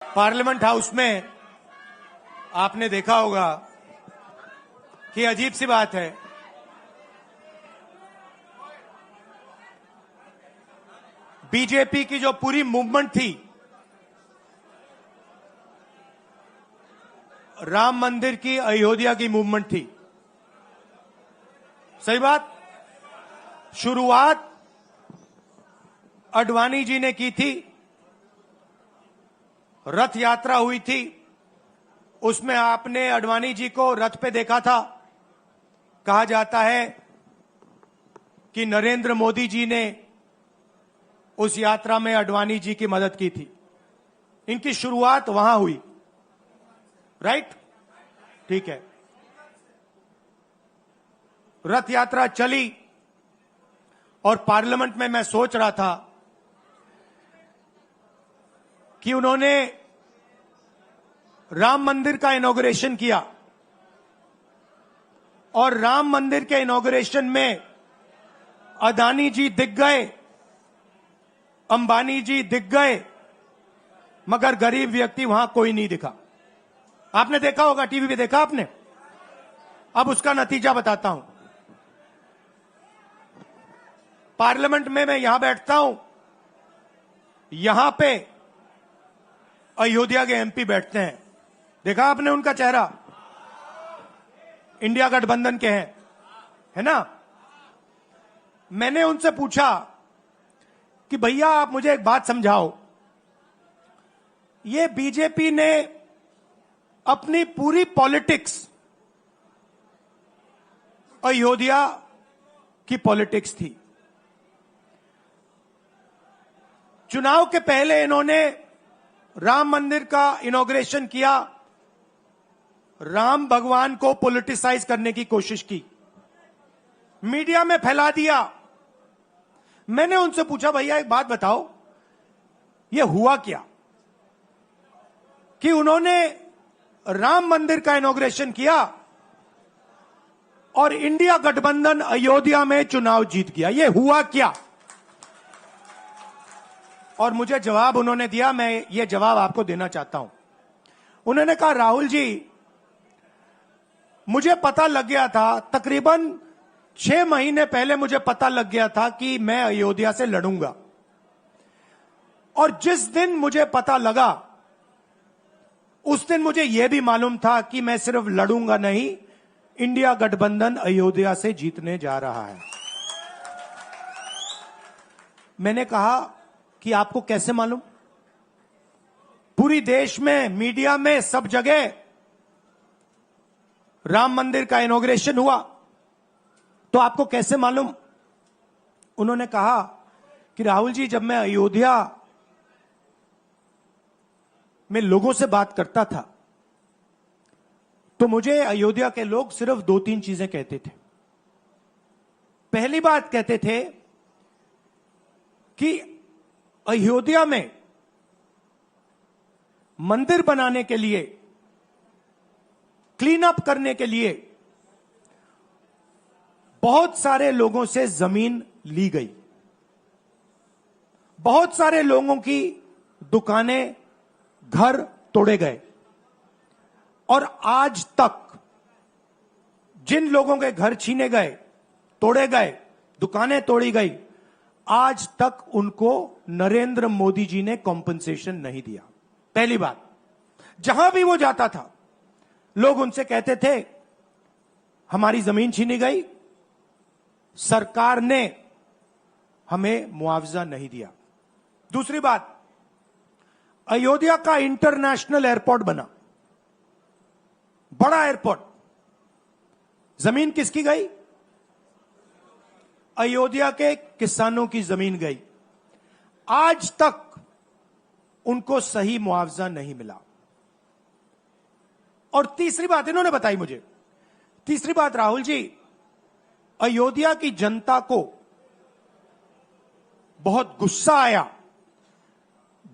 Parliament house में आपने देखा होगा कि अजीब सी बात है, बीजेपी की जो पूरी मूवमेंट थी राम मंदिर की, अयोध्या की मूवमेंट थी। सही बात। शुरुआत अडवाणी जी ने की थी, रथ यात्रा हुई थी, उसमें आपने अडवाणी जी को रथ पे देखा था। कहा जाता है कि नरेंद्र मोदी जी ने उस यात्रा में अडवाणी जी की मदद की थी। इनकी शुरुआत वहां हुई, राइट? ठीक है। रथ यात्रा चली और पार्लियामेंट में मैं सोच रहा था कि उन्होंने राम मंदिर का इनॉग्रेशन किया और राम मंदिर के इनॉग्रेशन में अदानी जी दिख गए, अंबानी जी दिख गए, मगर गरीब व्यक्ति वहां कोई नहीं दिखा। आपने देखा होगा, टीवी पे देखा आपने। अब उसका नतीजा बताता हूं। पार्लियामेंट में मैं यहां बैठता हूं, यहां पे अयोध्या के एमपी बैठते हैं। देखा आपने उनका चेहरा, इंडिया गठबंधन के हैं, है ना। मैंने उनसे पूछा कि भैया आप मुझे एक बात समझाओ, ये बीजेपी ने अपनी पूरी पॉलिटिक्स अयोध्या की पॉलिटिक्स थी। चुनाव के पहले इन्होंने राम मंदिर का इनॉग्रेशन किया, राम भगवान को पॉलिटिसाइज करने की कोशिश की, मीडिया में फैला दिया। मैंने उनसे पूछा भैया एक बात बताओ, यह हुआ क्या कि उन्होंने राम मंदिर का इनॉग्रेशन किया और इंडिया गठबंधन अयोध्या में चुनाव जीत गया, यह हुआ क्या? और मुझे जवाब उन्होंने दिया, मैं ये जवाब आपको देना चाहता हूं। उन्होंने कहा राहुल जी, मुझे पता लग गया था, तकरीबन 6 महीने पहले मुझे पता लग गया था कि मैं अयोध्या से लड़ूंगा, और जिस दिन मुझे पता लगा उस दिन मुझे यह भी मालूम था कि मैं सिर्फ लड़ूंगा नहीं, इंडिया गठबंधन अयोध्या से जीतने जा रहा है। मैंने कहा कि आपको कैसे मालूम? पूरी देश में, मीडिया में, सब जगह राम मंदिर का इनॉग्रेशन हुआ, तो आपको कैसे मालूम? उन्होंने कहा कि राहुल जी, जब मैं अयोध्या में लोगों से बात करता था तो मुझे अयोध्या के लोग सिर्फ 2-3 चीजें कहते थे। पहली बात कहते थे कि अयोध्या में मंदिर बनाने के लिए, क्लीन अप करने के लिए बहुत सारे लोगों से जमीन ली गई, बहुत सारे लोगों की दुकानें, घर तोड़े गए, और आज तक जिन लोगों के घर छीने गए, तोड़े गए, दुकानें तोड़ी गई, आज तक उनको नरेंद्र मोदी जी ने कॉम्पनसेशन नहीं दिया। पहली बात। जहां भी वो जाता था लोग उनसे कहते थे हमारी जमीन छीनी गई, सरकार ने हमें मुआवजा नहीं दिया। दूसरी बात, अयोध्या का इंटरनेशनल एयरपोर्ट बना, बड़ा एयरपोर्ट, जमीन किसकी गई? अयोध्या के किसानों की जमीन गई। आज तक उनको सही मुआवजा नहीं मिला। और तीसरी बात इन्होंने बताई मुझे, तीसरी बात, राहुल जी, अयोध्या की जनता को बहुत गुस्सा आया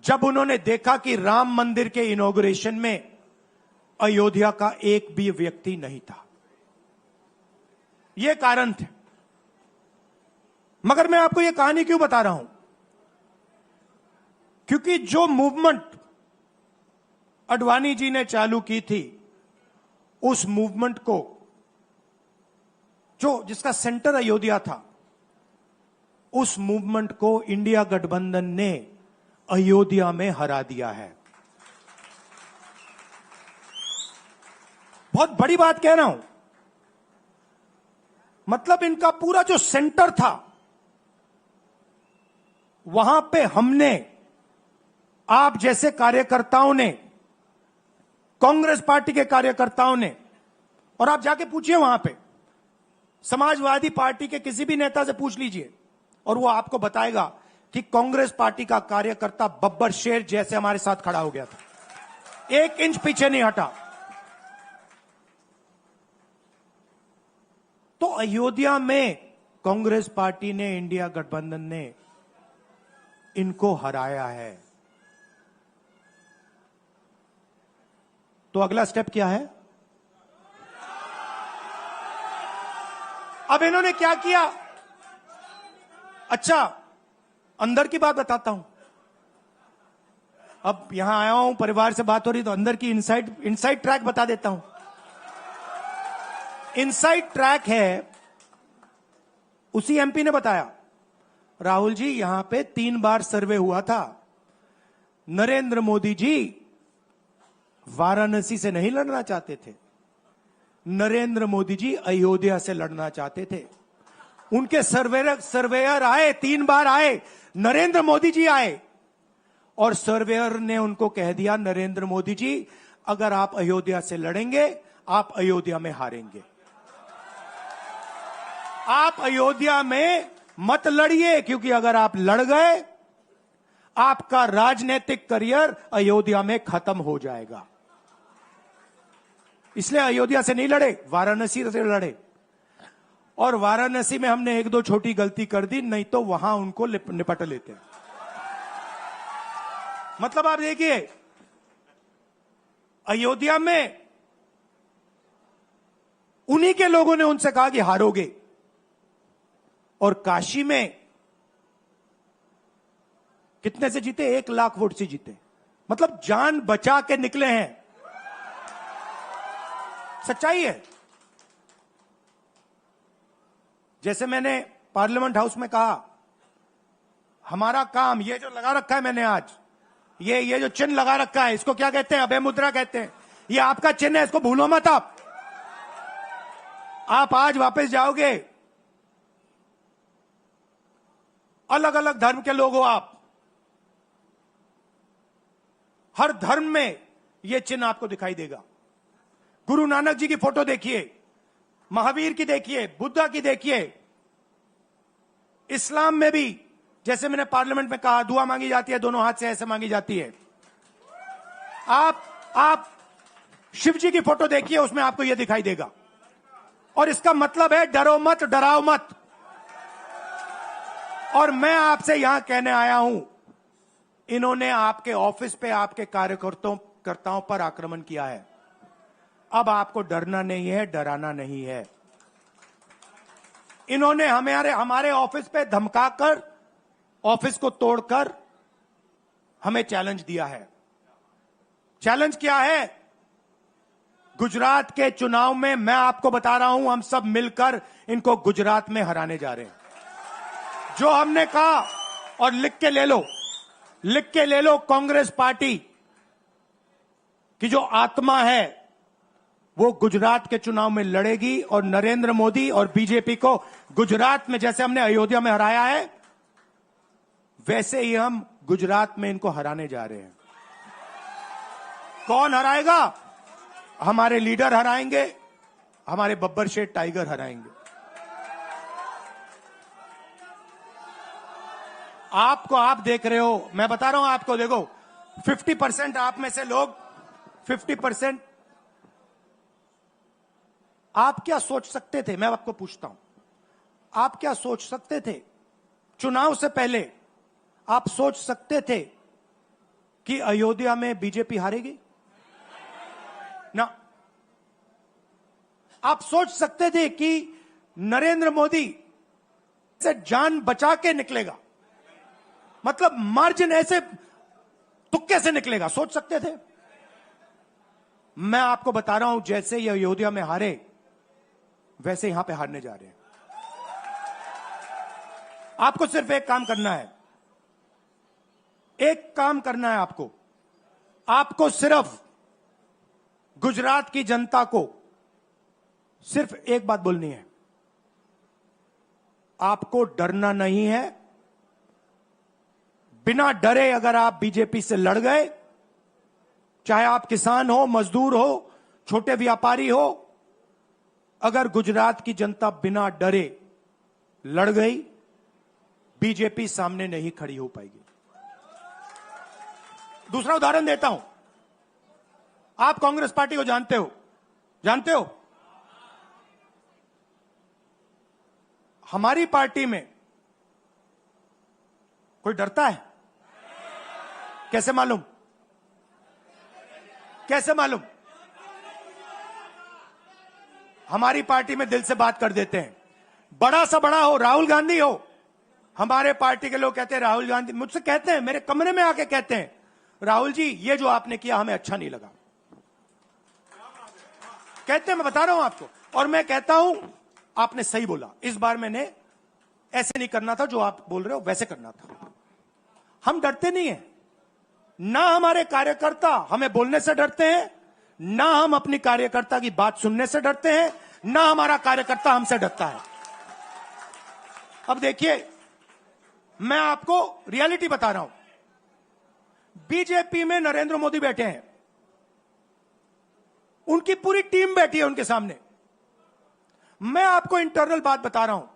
जब उन्होंने देखा कि राम मंदिर के इनॉग्रेशन में अयोध्या का एक भी व्यक्ति नहीं था। यह कारण थे। मगर मैं आपको यह कहानी क्यों बता रहा हूं? क्योंकि जो मूवमेंट अडवाणी जी ने चालू की थी, उस मूवमेंट को, जिसका सेंटर अयोध्या था, उस मूवमेंट को इंडिया गठबंधन ने अयोध्या में हरा दिया है। बहुत बड़ी बात कह रहा हूं। मतलब इनका पूरा जो सेंटर था, वहां पे हमने, आप जैसे कार्यकर्ताओं ने, कांग्रेस पार्टी के कार्यकर्ताओं ने, और आप जाके पूछिए वहां पे समाजवादी पार्टी के किसी भी नेता से पूछ लीजिए, और वो आपको बताएगा कि कांग्रेस पार्टी का कार्यकर्ता बब्बर शेर जैसे हमारे साथ खड़ा हो गया था, 1 इंच पीछे नहीं हटा। तो अयोध्या में कांग्रेस पार्टी ने, इंडिया गठबंधन ने इनको हराया है। तो अगला स्टेप क्या है? अब इन्होंने क्या किया? अच्छा, अंदर की बात बताता हूं। अब यहां आया हूं, परिवार से बात हो रही, तो अंदर की इनसाइड ट्रैक बता देता हूं। इनसाइड ट्रैक है, उसी एमपी ने बताया, राहुल जी यहां पे 3 बार सर्वे हुआ था। नरेंद्र मोदी जी वाराणसी से नहीं लड़ना चाहते थे, नरेंद्र मोदी जी अयोध्या से लड़ना चाहते थे। उनके सर्वेयर आए, 3 बार आए, नरेंद्र मोदी जी आए, और सर्वेयर ने उनको कह दिया, नरेंद्र मोदी जी अगर आप अयोध्या से लड़ेंगे, आप अयोध्या में हारेंगे। आप अयोध्या में मत लड़िए, क्योंकि अगर आप लड़ गए, आपका राजनीतिक करियर अयोध्या में खत्म हो जाएगा। इसलिए अयोध्या से नहीं लड़े, वाराणसी से लड़े। और वाराणसी में हमने 1-2 छोटी गलती कर दी, नहीं तो वहां उनको निपट लेते हैं। मतलब आप देखिए, अयोध्या में उन्हीं के लोगों ने उनसे कहा कि हारोगे, और काशी में कितने से जीते? 1 लाख वोट से जीते। मतलब जान बचा के निकले हैं। सच्चाई है। जैसे मैंने पार्लियामेंट हाउस में कहा, हमारा काम, ये जो लगा रखा है मैंने आज, ये जो चिन्ह लगा रखा है, इसको क्या कहते हैं? अभय मुद्रा कहते हैं। ये आपका चिन्ह है, इसको भूलो मत। आप आज वापस जाओगे, अलग अलग धर्म के लोग हो आप, हर धर्म में यह चिन्ह आपको दिखाई देगा। गुरु नानक जी की फोटो देखिए, महावीर की देखिए, बुद्धा की देखिए। इस्लाम में भी, जैसे मैंने पार्लियामेंट में कहा, दुआ मांगी जाती है, दोनों हाथ से ऐसे मांगी जाती है। आप शिव जी की फोटो देखिए, उसमें आपको यह दिखाई देगा। और इसका मतलब है डरो मत, डराओ मत। और मैं आपसे यहां कहने आया हूं, इन्होंने आपके ऑफिस पे, आपके कार्यकर्ताओं पर आक्रमण किया है। अब आपको डरना नहीं है, डराना नहीं है। इन्होंने हमारे ऑफिस पे धमकाकर, ऑफिस को तोड़कर हमें चैलेंज दिया है। चैलेंज क्या है? गुजरात के चुनाव में मैं आपको बता रहा हूं, हम सब मिलकर इनको गुजरात में हराने जा रहे हैं। जो हमने कहा, और लिख के ले लो, कांग्रेस पार्टी की जो आत्मा है वो गुजरात के चुनाव में लड़ेगी, और नरेंद्र मोदी और बीजेपी को गुजरात में, जैसे हमने अयोध्या में हराया है, वैसे ही हम गुजरात में इनको हराने जा रहे हैं। कौन हराएगा? हमारे लीडर हराएंगे, हमारे बब्बर शेर टाइगर हराएंगे। आप देख रहे हो, मैं बता रहा हूं आपको, देखो 50% आप में से लोग, 50% आप क्या सोच सकते थे? मैं आपको पूछता हूं, आप क्या सोच सकते थे? चुनाव से पहले आप सोच सकते थे कि अयोध्या में बीजेपी हारेगी? ना। आप सोच सकते थे कि नरेंद्र मोदी से जान बचा के निकलेगा? मतलब मार्जिन ऐसे तुक्के से निकलेगा, सोच सकते थे? मैं आपको बता रहा हूं, जैसे ये अयोध्या में हारे वैसे यहां पे हारने जा रहे हैं। आपको सिर्फ एक काम करना है, एक काम करना है आपको सिर्फ गुजरात की जनता को सिर्फ एक बात बोलनी है, आपको डरना नहीं है। बिना डरे अगर आप बीजेपी से लड़ गए, चाहे आप किसान हो, मजदूर हो, छोटे व्यापारी हो, अगर गुजरात की जनता बिना डरे लड़ गई, बीजेपी सामने नहीं खड़ी हो पाएगी। दूसरा उदाहरण देता हूं, आप कांग्रेस पार्टी को जानते हो? हमारी पार्टी में कोई डरता है? कैसे मालूम? हमारी पार्टी में दिल से बात कर देते हैं। बड़ा सा बड़ा हो, राहुल गांधी हो, हमारे पार्टी के लोग कहते हैं राहुल गांधी, मुझसे कहते हैं, मेरे कमरे में आके कहते हैं, राहुल जी ये जो आपने किया हमें अच्छा नहीं लगा। कहते हैं, मैं बता रहा हूं आपको, और मैं कहता हूं आपने सही बोला, इस बार मैंने ऐसे नहीं करना था, जो आप बोल रहे हो वैसे करना था। हम डरते नहीं है, ना हमारे कार्यकर्ता हमें बोलने से डरते हैं, ना हम अपनी कार्यकर्ता की बात सुनने से डरते हैं, ना हमारा कार्यकर्ता हमसे डरता है। अब देखिए, मैं आपको रियलिटी बता रहा हूं। बीजेपी में नरेंद्र मोदी बैठे हैं, उनकी पूरी टीम बैठी है उनके सामने। मैं आपको इंटरनल बात बता रहा हूं,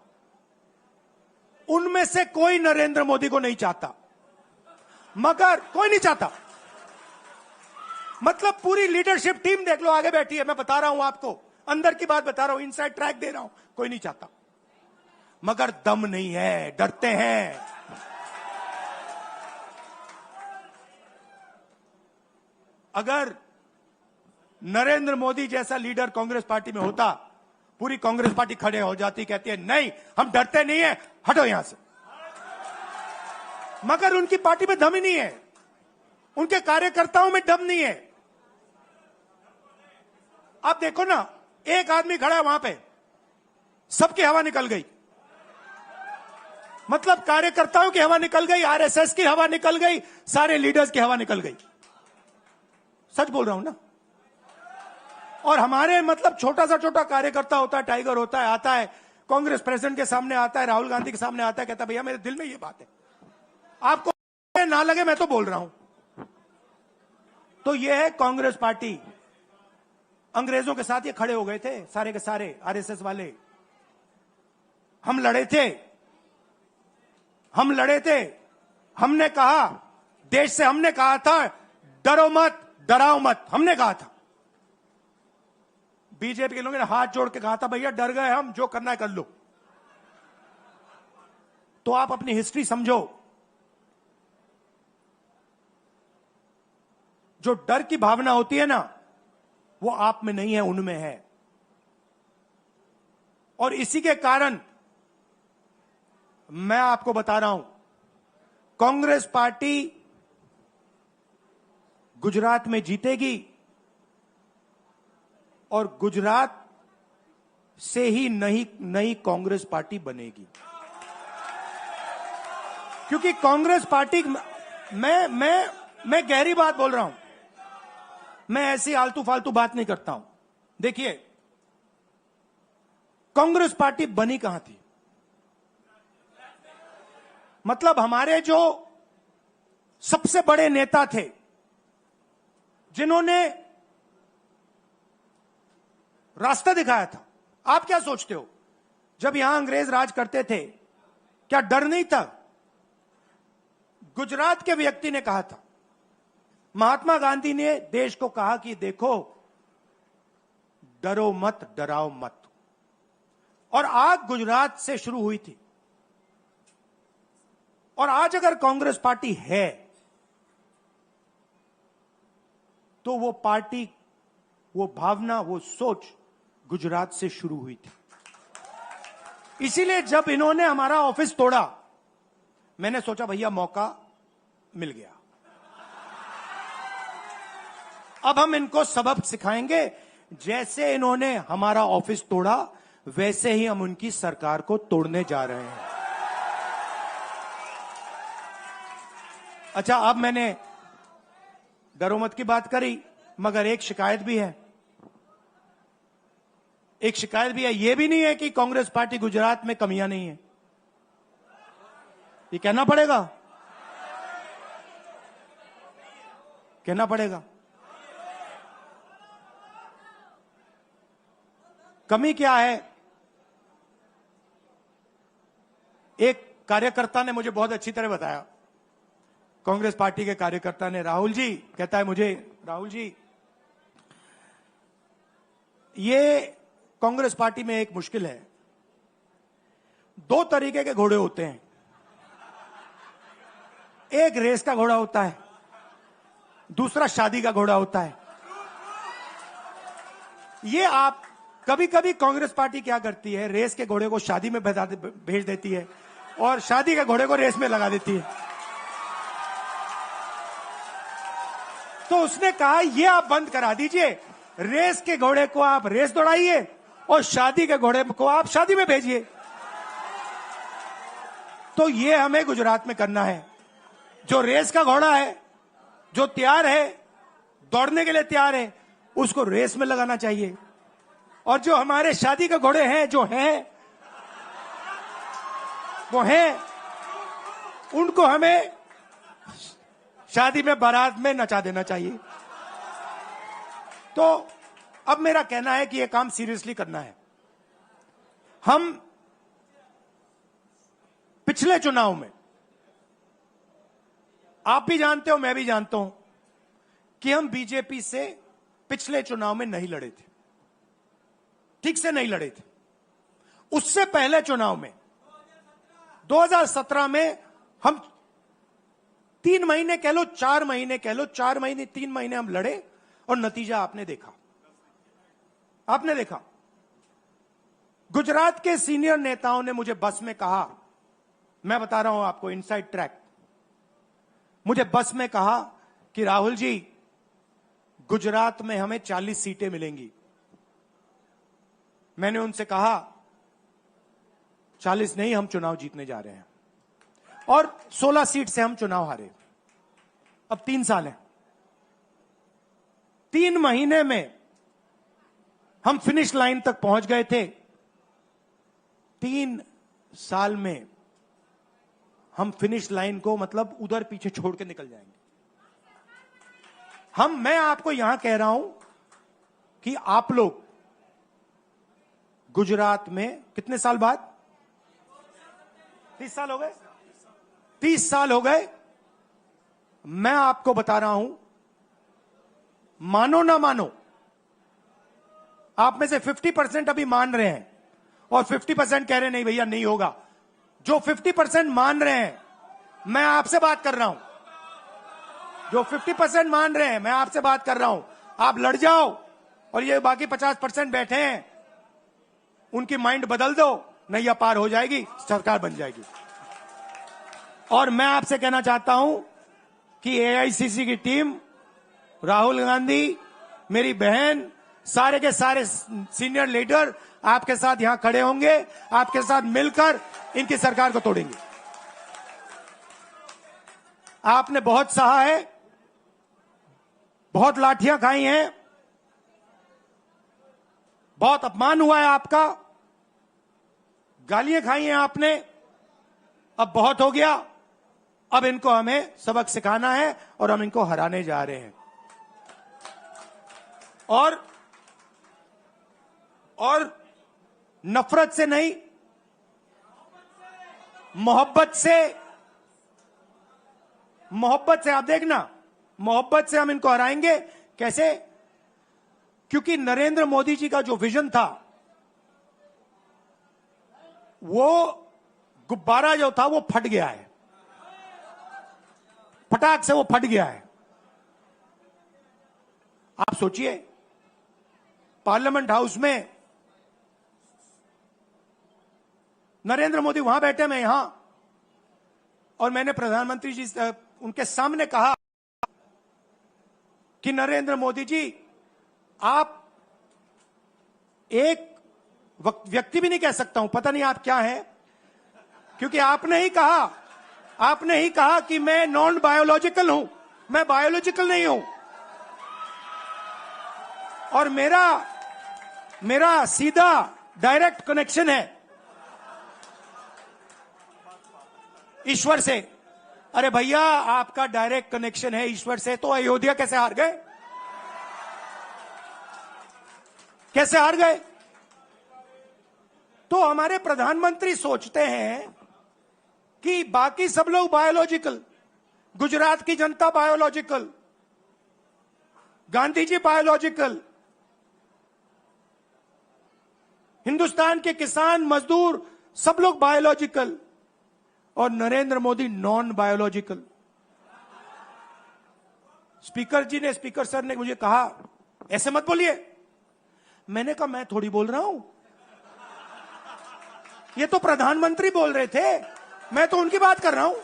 उनमें से कोई नरेंद्र मोदी को नहीं चाहता, मगर कोई नहीं चाहता, मतलब पूरी लीडरशिप टीम देख लो आगे बैठी है। मैं बता रहा हूं आपको, अंदर की बात बता रहा हूं, इनसाइड ट्रैक दे रहा हूं, कोई नहीं चाहता, मगर दम नहीं है, डरते हैं। अगर नरेंद्र मोदी जैसा लीडर कांग्रेस पार्टी में होता, पूरी कांग्रेस पार्टी खड़े हो जाती, कहती है नहीं हम डरते नहीं है, हटो यहां से। मगर उनकी पार्टी में दम ही नहीं है, उनके कार्यकर्ताओं में दम नहीं है। आप देखो ना, एक आदमी खड़ा है वहां पे, सबकी हवा निकल गई, मतलब कार्यकर्ताओं की हवा निकल गई, आरएसएस की हवा निकल गई, सारे लीडर्स की हवा निकल गई। सच बोल रहा हूं ना। और हमारे मतलब छोटा कार्यकर्ता होता है, टाइगर होता है, आता है कांग्रेस प्रेसिडेंट के सामने, आता है राहुल गांधी के सामने, आता है, कहता है भैया मेरे दिल में ये बात है, आपको ना लगे मैं तो बोल रहा हूं। तो ये है कांग्रेस पार्टी। अंग्रेजों के साथ ये खड़े हो गए थे सारे के सारे आरएसएस वाले। हम लड़े थे, हमने कहा, देश से हमने कहा था डरो मत, डराओ मत, हमने कहा था। बीजेपी के लोगों ने हाथ जोड़ के कहा था भैया डर गए हम, जो करना है कर लो। तो आप अपनी हिस्ट्री समझो, जो डर की भावना होती है ना, वो आप में नहीं है, उनमें है। और इसी के कारण मैं आपको बता रहा हूं, कांग्रेस पार्टी गुजरात में जीतेगी और गुजरात से ही नई कांग्रेस पार्टी बनेगी। क्योंकि कांग्रेस पार्टी, मैं गहरी बात बोल रहा हूं, मैं ऐसी आलतू फालतू बात नहीं करता हूं। देखिए, कांग्रेस पार्टी बनी कहां थी? मतलब हमारे जो सबसे बड़े नेता थे, जिन्होंने रास्ता दिखाया था। आप क्या सोचते हो, जब यहां अंग्रेज राज करते थे, क्या डर नहीं था? गुजरात के व्यक्ति ने कहा था, महात्मा गांधी ने देश को कहा कि देखो डरो मत, डराओ मत। और आग गुजरात से शुरू हुई थी। और आज अगर कांग्रेस पार्टी है, तो वो पार्टी, वो भावना, वो सोच गुजरात से शुरू हुई थी। इसीलिए जब इन्होंने हमारा ऑफिस तोड़ा, मैंने सोचा भैया मौका मिल गया। अब हम इनको सबक सिखाएंगे। जैसे इन्होंने हमारा ऑफिस तोड़ा, वैसे ही हम उनकी सरकार को तोड़ने जा रहे हैं। अच्छा, अब मैंने डरो मत की बात करी, मगर एक शिकायत भी है। एक शिकायत भी है। यह भी नहीं है कि कांग्रेस पार्टी गुजरात में कमियां नहीं है, ये कहना पड़ेगा, कहना पड़ेगा। कमी क्या है? एक कार्यकर्ता ने मुझे बहुत अच्छी तरह बताया, कांग्रेस पार्टी के कार्यकर्ता ने, राहुल जी, कहता है मुझे, राहुल जी, ये कांग्रेस पार्टी में एक मुश्किल है, दो तरीके के घोड़े होते हैं। एक रेस का घोड़ा होता है, दूसरा शादी का घोड़ा होता है। ये आप कभी कभी कांग्रेस पार्टी क्या करती है, रेस के घोड़े को शादी में भेज देती है और शादी के घोड़े को रेस में लगा देती है। तो उसने कहा ये आप बंद करा दीजिए, रेस के घोड़े को आप रेस दौड़ाइए और शादी के घोड़े को आप शादी में भेजिए। तो ये हमें गुजरात में करना है। जो रेस का घोड़ा है, जो तैयार है, दौड़ने के लिए तैयार है, उसको रेस में लगाना चाहिए। और जो हमारे शादी के घोड़े हैं, जो हैं, वो हैं, उनको हमें शादी में, बारात में नचा देना चाहिए। तो अब मेरा कहना है कि यह काम सीरियसली करना है। हम पिछले चुनाव में, आप भी जानते हो, मैं भी जानता हूं कि हम बीजेपी से पिछले चुनाव में नहीं लड़े थे, ठीक से नहीं लड़े थे। उससे पहले चुनाव में 2017 में हम 3 महीने कह लो, 4 महीने कह लो, 4 महीने 3 महीने हम लड़े और नतीजा आपने देखा। आपने देखा, गुजरात के सीनियर नेताओं ने मुझे बस में कहा, मैं बता रहा हूं आपको इनसाइड ट्रैक, मुझे बस में कहा कि राहुल जी, गुजरात में हमें 40 सीटें मिलेंगी। मैंने उनसे कहा 40 नहीं, हम चुनाव जीतने जा रहे हैं। और 16 सीट से हम चुनाव हारे। अब 3 साल है, 3 महीने में हम फिनिश लाइन तक पहुंच गए थे। 3 साल में हम फिनिश लाइन को मतलब उधर पीछे छोड़ के निकल जाएंगे। मैं आपको यहां कह रहा हूं कि आप लोग गुजरात में कितने साल बाद, 30 साल हो गए, 30 साल हो गए। मैं आपको बता रहा हूं, मानो ना मानो, आप में से 50% अभी मान रहे हैं और 50% कह रहे हैं नहीं भैया नहीं होगा। जो 50% मान रहे हैं, मैं आपसे बात कर रहा हूं, जो 50% मान रहे हैं, मैं आपसे बात कर रहा हूं। आप लड़ जाओ और ये बाकी 50% बैठे हैं, उनकी माइंड बदल दो, नैया पार हो जाएगी, सरकार बन जाएगी। और मैं आपसे कहना चाहता हूं कि एआईसीसी की टीम, राहुल गांधी, मेरी बहन, सारे के सारे सीनियर लीडर आपके साथ यहां खड़े होंगे, आपके साथ मिलकर इनकी सरकार को तोड़ेंगे। आपने बहुत सहा है, बहुत लाठियां खाई हैं, बहुत अपमान हुआ है आपका, गालियां खाई हैं आपने, अब बहुत हो गया। अब इनको हमें सबक सिखाना है और हम इनको हराने जा रहे हैं। और नफरत से नहीं, मोहब्बत से आप देखना, मोहब्बत से हम इनको हराएंगे। कैसे? क्योंकि नरेंद्र मोदी जी का जो विजन था, वो गुब्बारा जो था वो फट गया है, फटाक से वो फट गया है। आप सोचिए, पार्लियामेंट हाउस में नरेंद्र मोदी वहां बैठे, मैं यहां, और मैंने प्रधानमंत्री जी उनके सामने कहा कि नरेंद्र मोदी जी, आप एक व्यक्ति भी नहीं कह सकता हूं, पता नहीं आप क्या हैं, क्योंकि आपने ही कहा कि मैं नॉन बायोलॉजिकल हूं, मैं बायोलॉजिकल नहीं हूं, और मेरा सीधा डायरेक्ट कनेक्शन है ईश्वर से। अरे भैया, आपका डायरेक्ट कनेक्शन है ईश्वर से, तो अयोध्या कैसे हार गए? कैसे हार गए? तो हमारे प्रधानमंत्री सोचते हैं कि बाकी सब लोग बायोलॉजिकल, गुजरात की जनता बायोलॉजिकल, गांधी जी बायोलॉजिकल, हिंदुस्तान के किसान मजदूर सब लोग बायोलॉजिकल, और Narendra Modi non biological. Speaker sir ने मुझे कहा, ऐसे मत बोलिए। मैंने कहा, मैं थोड़ी बोल रहा हूं, ये तो प्रधानमंत्री बोल रहे थे, मैं तो उनकी बात कर रहा हूं।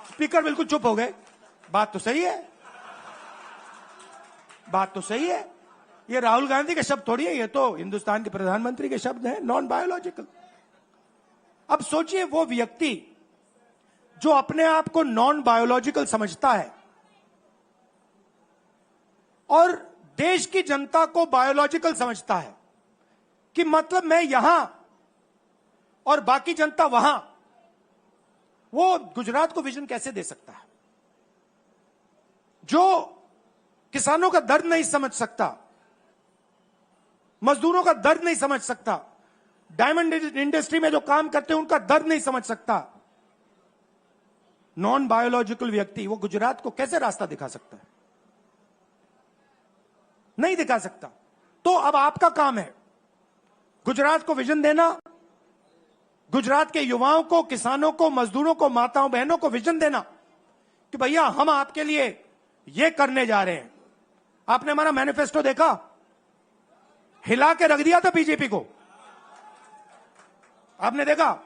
स्पीकर बिल्कुल चुप हो गए। बात तो सही है, बात तो सही है, ये राहुल गांधी के शब्द थोड़ी है, ये तो हिंदुस्तान के प्रधानमंत्री के शब्द हैं, नॉन बायोलॉजिकल। अब सोचिए, वो व्यक्ति जो अपने आप को नॉन बायोलॉजिकल समझता है और देश की जनता को बायोलॉजिकल समझता है, कि मतलब मैं यहां और बाकी जनता वहां, वो गुजरात को विजन कैसे दे सकता है? जो किसानों का दर्द नहीं समझ सकता, मजदूरों का दर्द नहीं समझ सकता, डायमंड इंडस्ट्री में जो काम करते हैं उनका दर्द नहीं समझ सकता, नॉन बायोलॉजिकल व्यक्ति वो गुजरात को कैसे रास्ता दिखा सकता है? नहीं दिखा सकता। तो अब आपका काम है गुजरात को विजन देना, गुजरात के युवाओं को, किसानों को, मजदूरों को, माताओं बहनों को विजन देना कि भैया हम आपके लिए ये करने जा रहे हैं। आपने हमारा मैनिफेस्टो देखा? हिला के रख दिया था बीजेपी को, आपने देखा?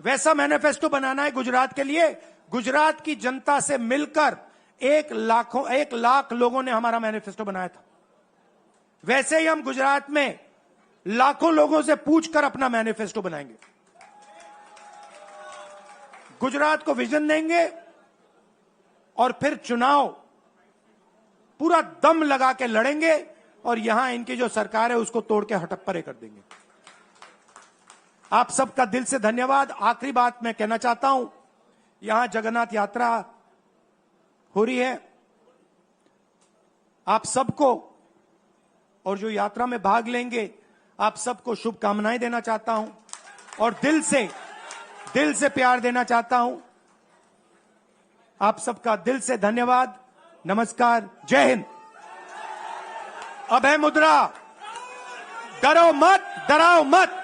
वैसा मैनिफेस्टो बनाना है गुजरात के लिए। गुजरात की जनता से मिलकर 1 लाख लोगों ने हमारा मैनिफेस्टो बनाया था। वैसे ही हम गुजरात में लाखों लोगों से पूछकर अपना मैनिफेस्टो बनाएंगे, गुजरात को विजन देंगे, और फिर चुनाव पूरा दम लगा के लड़ेंगे, और यहां इनकी जो सरकार है उसको तोड़ के हटप्परे कर देंगे। आप सबका दिल से धन्यवाद। आखिरी बात मैं कहना चाहता हूं, यहां जगन्नाथ यात्रा हो रही है, आप सबको, और जो यात्रा में भाग लेंगे, आप सबको शुभकामनाएं देना चाहता हूं, और दिल से प्यार देना चाहता हूं। आप सबका दिल से धन्यवाद, नमस्कार, जय हिंद। अब है मुद्रा, डरो मत, डराओ मत।